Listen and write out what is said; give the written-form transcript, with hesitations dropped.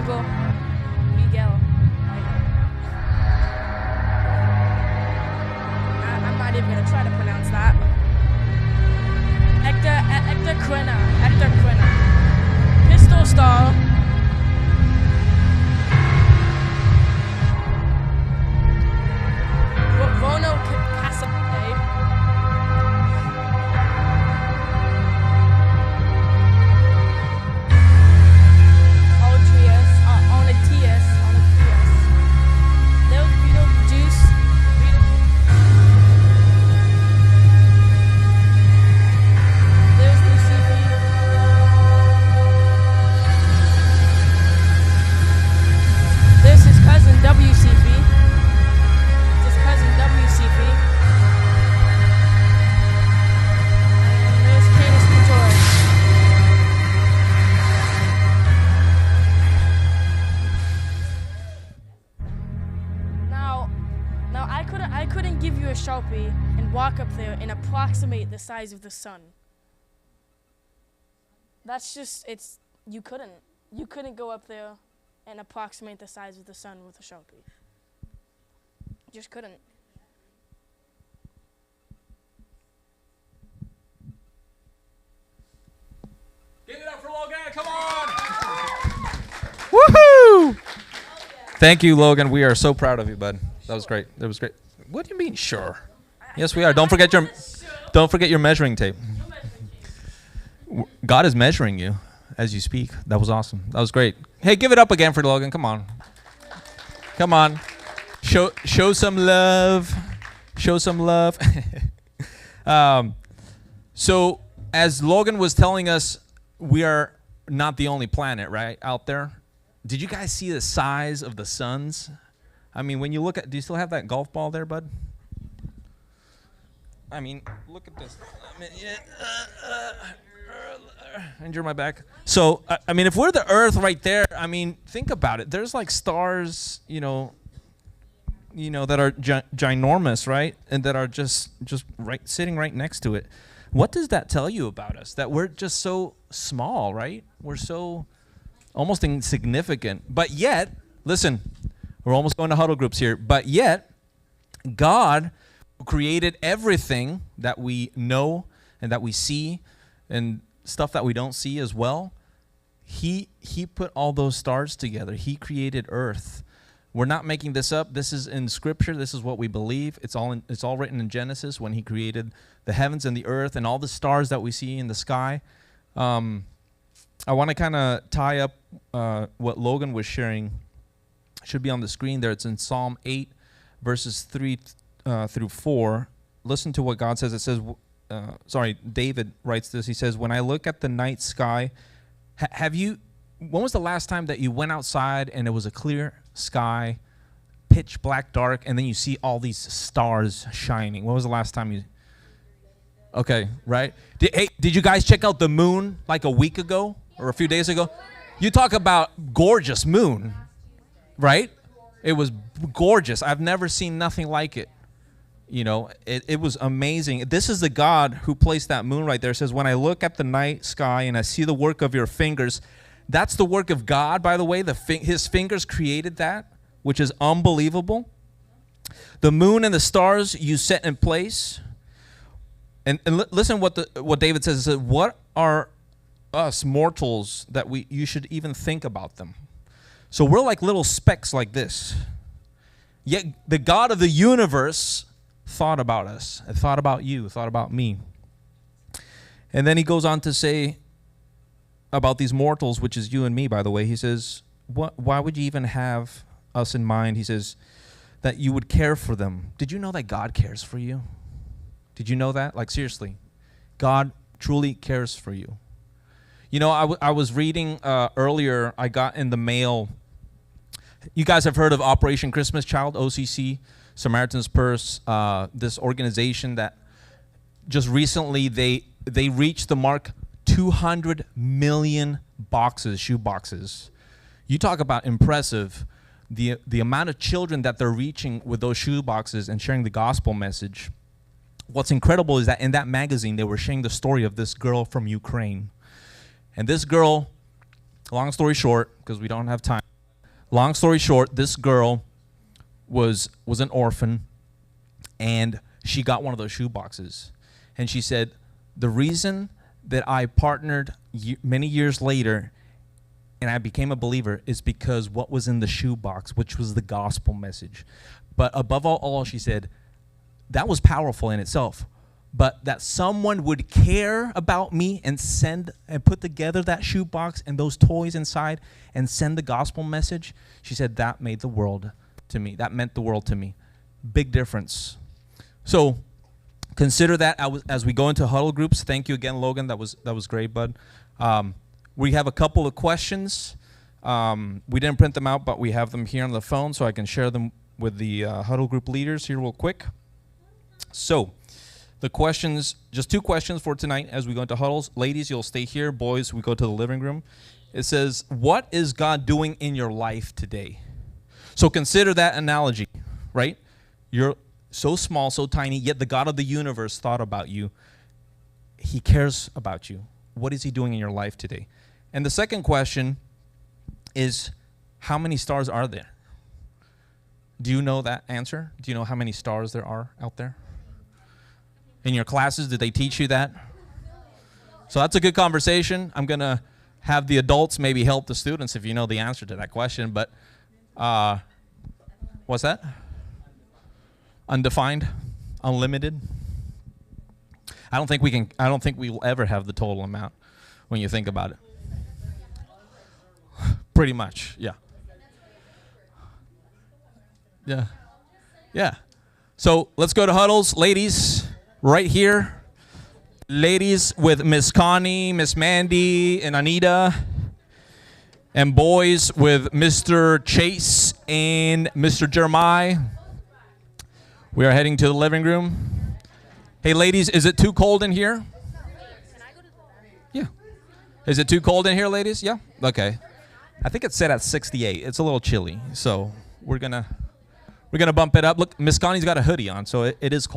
Google Miguel. I'm not even gonna try to pronounce that. Hector Quina. Pistol Star. Vono Casate. Onatius. Lil Beetlejuice. There's Lucifer. There's his cousin WCP. His cousin WCP. And there's Canis Major. Now I couldn't give you a Sharpie and walk up there and approximate the size of the sun. That's just you couldn't go up there and approximate the size of the sun with a Sharpie. Just couldn't. Give it up for Logan, come on! Woohoo! Thank you, Logan. We are so proud of you, bud. That was great. That was great. What do you mean, sure? Yes, we are. Don't forget your measuring tape. God is measuring you as you speak. That was awesome. That was great. Hey, give it up again for Logan. Come on. Come on. Show some love. Show some love. So as Logan was telling us, we are not the only planet, right, out there. Did you guys see the size of the suns? I mean, when you look at, do you still have that golf ball there, bud? I mean, look at this. I mean, injure my back. So, I mean, if we're the Earth right there, I mean, think about it. There's like stars, you know, that are ginormous, right? And that are just right sitting right next to it. What does that tell you about us? That we're just so small, right? We're so almost insignificant. But yet, listen, we're almost going to huddle groups here. But yet, God, who created everything that we know and that we see and stuff that we don't see as well, he put all those stars together. He created Earth. We're not making this up. This is in Scripture. This is what we believe. It's all written in Genesis when he created the heavens and the earth and all the stars that we see in the sky. I want to kind of tie up what Logan was sharing. It should be on the screen there. It's in Psalm 8, verses 3 through 4. Listen to what God says. It says, David writes this. He says, when I look at the night sky, when was the last time that you went outside and it was a clear sky, pitch black dark, and then you see all these stars shining? When was the last time you... Okay, right? Did you guys check out the moon like a week ago or a few days ago? You talk about gorgeous moon, right? It was gorgeous. I've never seen nothing like it. You know, it was amazing. This is the God who placed that moon right there. It says, when I look at the night sky and I see the work of your fingers, that's the work of God, by the way. His fingers created that, which is unbelievable. The moon and the stars you set in place. And listen what David says. He says, what are us mortals that you should even think about them? So we're like little specks like this. Yet the God of the universe thought about us, and thought about you, thought about me. And then he goes on to say about these mortals, which is you and me, by the way. He says, why would you even have us in mind? He says that you would care for them. Did you know that God cares for you? Did you know that? Like, seriously, God truly cares for you. You know, I was reading earlier, I got in the mail. You guys have heard of Operation Christmas Child, OCC, Samaritan's Purse, this organization that just recently they reached the mark 200 million shoe boxes. You talk about impressive. The amount of children that they're reaching with those shoe boxes and sharing the gospel message. What's incredible is that in that magazine, they were sharing the story of this girl from Ukraine. And this girl, long story short, because we don't have time, long story short, this girl was an orphan, and she got one of those shoe boxes. And she said, the reason that I partnered many years later and I became a believer is because what was in the shoe box, which was the gospel message. But above all, she said, that was powerful in itself. But that someone would care about me and send and put together that shoe box and those toys inside and send the gospel message, she said that made the world to me. That meant the world to me. Big difference. So consider that as we go into huddle groups. Thank you again, Logan. That was great, bud. We have a couple of questions. We didn't print them out, but we have them here on the phone, so I can share them with the huddle group leaders here real quick. So the questions, just 2 questions for tonight as we go into huddles. Ladies, you'll stay here. Boys, we go to the living room. It says, what is God doing in your life today? So consider that analogy, right? You're so small, so tiny, yet the God of the universe thought about you. He cares about you. What is he doing in your life today? And the second question is, how many stars are there? Do you know that answer? Do you know how many stars there are out there? In your classes, did they teach you that? So that's a good conversation. I'm going to have the adults maybe help the students if you know the answer to that question. But what's that? Undefined? Unlimited? I don't think we will ever have the total amount when you think about it. Pretty much, yeah. Yeah. Yeah. So let's go to huddles. Ladies, right here. Ladies with Miss Connie, Miss Mandy, and Anita. And boys with Mr. Chase and Mr. Jeremiah. We are heading to the living room. Hey, ladies, is it too cold in here? Yeah. Is it too cold in here, ladies? Yeah? Okay. I think it's set at 68. It's a little chilly, so we're gonna bump it up. Look, Miss Connie's got a hoodie on, so it is cold.